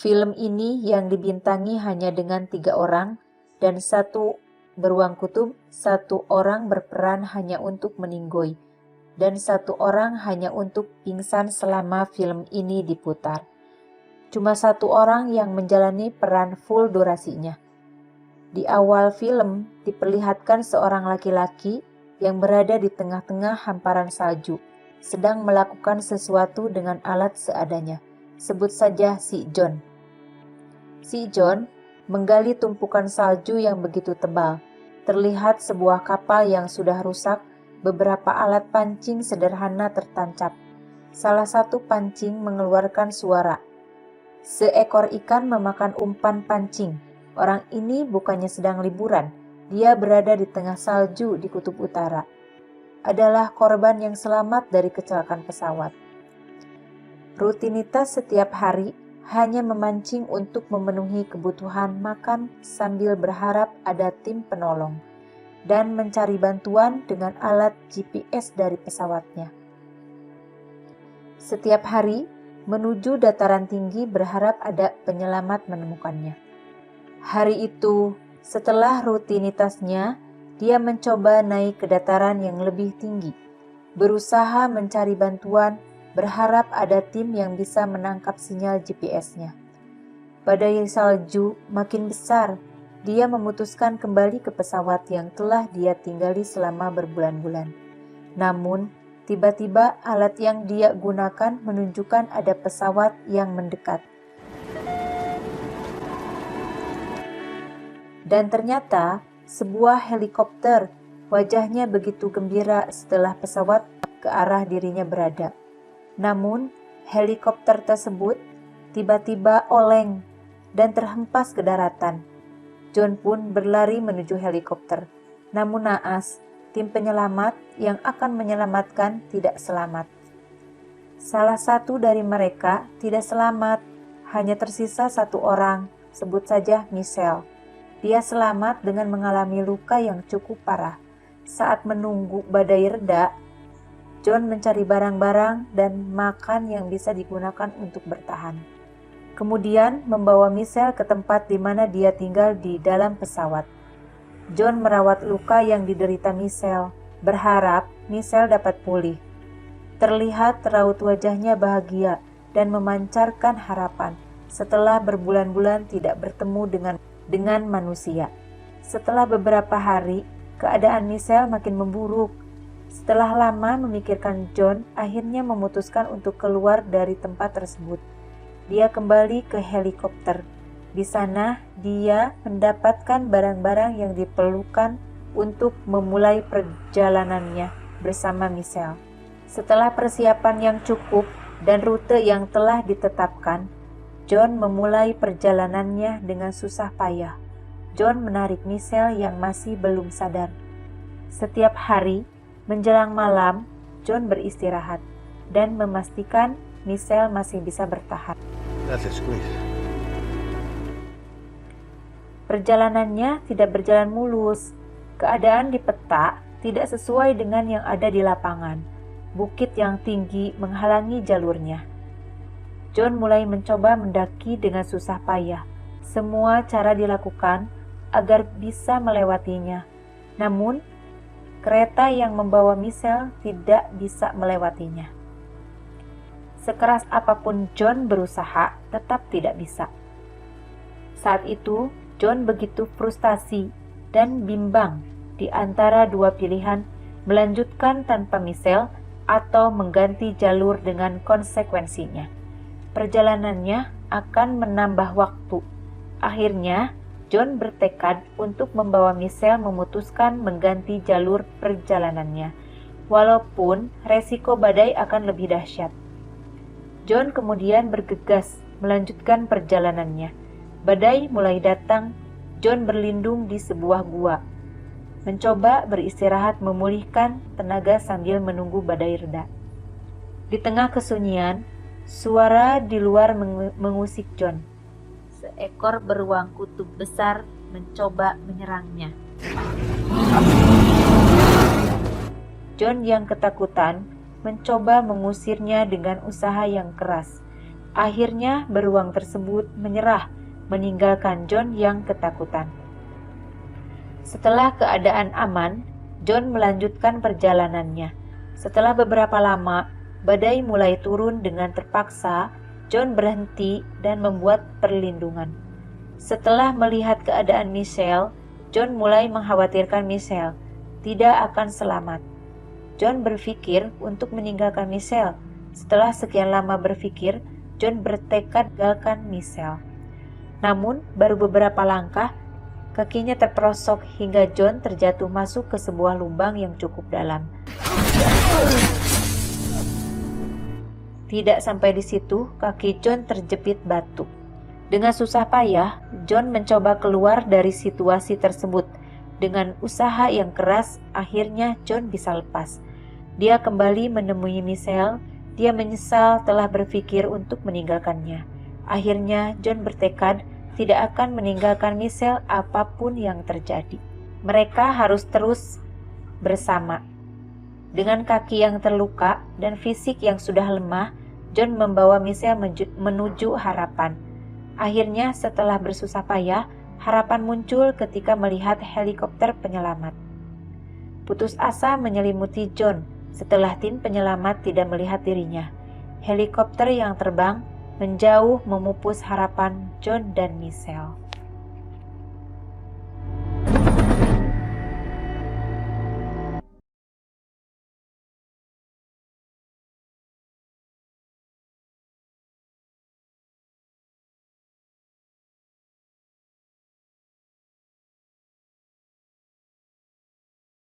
Film ini yang dibintangi hanya dengan 3 orang dan 1 beruang kutub, 1 orang berperan hanya untuk meninggoy, dan 1 orang hanya untuk pingsan selama film ini diputar. Cuma 1 orang yang menjalani peran full durasinya. Di awal film diperlihatkan seorang laki-laki yang berada di tengah-tengah hamparan salju, sedang melakukan sesuatu dengan alat seadanya. Sebut saja si John. Si John menggali tumpukan salju yang begitu tebal. Terlihat sebuah kapal yang sudah rusak, beberapa alat pancing sederhana tertancap. Salah satu pancing mengeluarkan suara. Seekor ikan memakan umpan pancing. Orang ini bukannya sedang liburan, dia berada di tengah salju di kutub utara. Adalah korban yang selamat dari kecelakaan pesawat. Rutinitas setiap hari hanya memancing untuk memenuhi kebutuhan makan sambil berharap ada tim penolong dan mencari bantuan dengan alat GPS dari pesawatnya. Setiap hari menuju dataran tinggi berharap ada penyelamat menemukannya. Hari itu, setelah rutinitasnya, dia mencoba naik ke dataran yang lebih tinggi, berusaha mencari bantuan, berharap ada tim yang bisa menangkap sinyal GPS-nya. Badai salju makin besar, dia memutuskan kembali ke pesawat yang telah dia tinggali selama berbulan-bulan. Namun, tiba-tiba alat yang dia gunakan menunjukkan ada pesawat yang mendekat. Dan ternyata, sebuah helikopter, wajahnya begitu gembira setelah pesawat ke arah dirinya berada. Namun, helikopter tersebut tiba-tiba oleng dan terhempas ke daratan. John pun berlari menuju helikopter. Namun naas, tim penyelamat yang akan menyelamatkan tidak selamat. Salah satu dari mereka tidak selamat, hanya tersisa 1 orang, sebut saja Michelle. Dia selamat dengan mengalami luka yang cukup parah. Saat menunggu badai reda, John mencari barang-barang dan makan yang bisa digunakan untuk bertahan. Kemudian membawa Michelle ke tempat di mana dia tinggal di dalam pesawat. John merawat luka yang diderita Michelle, berharap Michelle dapat pulih. Terlihat raut wajahnya bahagia dan memancarkan harapan setelah berbulan-bulan tidak bertemu dengan manusia. Setelah beberapa hari, keadaan Michelle makin memburuk. Setelah lama memikirkan, John akhirnya memutuskan untuk keluar dari tempat tersebut. Dia kembali ke helikopter. Di sana, dia mendapatkan barang-barang yang diperlukan untuk memulai perjalanannya bersama Michelle. Setelah persiapan yang cukup dan rute yang telah ditetapkan, John memulai perjalanannya dengan susah payah. John menarik Michelle yang masih belum sadar. Setiap hari, menjelang malam, John beristirahat dan memastikan Michelle masih bisa bertahan. Perjalanannya tidak berjalan mulus. Keadaan di peta tidak sesuai dengan yang ada di lapangan. Bukit yang tinggi menghalangi jalurnya. John mulai mencoba mendaki dengan susah payah. Semua cara dilakukan agar bisa melewatinya. Namun, kereta yang membawa Michelle tidak bisa melewatinya. Sekeras apapun John berusaha, tetap tidak bisa. Saat itu, John begitu frustasi dan bimbang di antara 2 pilihan, melanjutkan tanpa Michelle atau mengganti jalur dengan konsekuensinya. Perjalanannya akan menambah waktu. Akhirnya, John bertekad untuk membawa Michelle memutuskan mengganti jalur perjalanannya, walaupun resiko badai akan lebih dahsyat. John kemudian bergegas melanjutkan perjalanannya. Badai mulai datang. John berlindung di sebuah gua, mencoba beristirahat memulihkan tenaga sambil menunggu badai reda. Di tengah kesunyian, suara di luar mengusik John. Seekor beruang kutub besar mencoba menyerangnya. John yang ketakutan mencoba mengusirnya dengan usaha yang keras. Akhirnya beruang tersebut menyerah, meninggalkan John yang ketakutan. Setelah keadaan aman, John melanjutkan perjalanannya. Setelah beberapa lama, badai mulai turun dengan terpaksa. John berhenti dan membuat perlindungan. Setelah melihat keadaan Michelle, John mulai mengkhawatirkan Michelle tidak akan selamat. John berpikir untuk meninggalkan Michelle. Setelah sekian lama berpikir, John bertekad meninggalkan Michelle. Namun, baru beberapa langkah, kakinya terperosok hingga John terjatuh masuk ke sebuah lubang yang cukup dalam. Tidak sampai di situ, kaki John terjepit batu. Dengan susah payah, John mencoba keluar dari situasi tersebut. Dengan usaha yang keras, akhirnya John bisa lepas. Dia kembali menemui Michelle. Dia menyesal telah berpikir untuk meninggalkannya. Akhirnya, John bertekad tidak akan meninggalkan Michelle apapun yang terjadi. Mereka harus terus bersama. Dengan kaki yang terluka dan fisik yang sudah lemah, John membawa Michelle menuju harapan. Akhirnya, setelah bersusah payah, harapan muncul ketika melihat helikopter penyelamat. Putus asa menyelimuti John setelah tim penyelamat tidak melihat dirinya. Helikopter yang terbang menjauh memupus harapan John dan Michelle.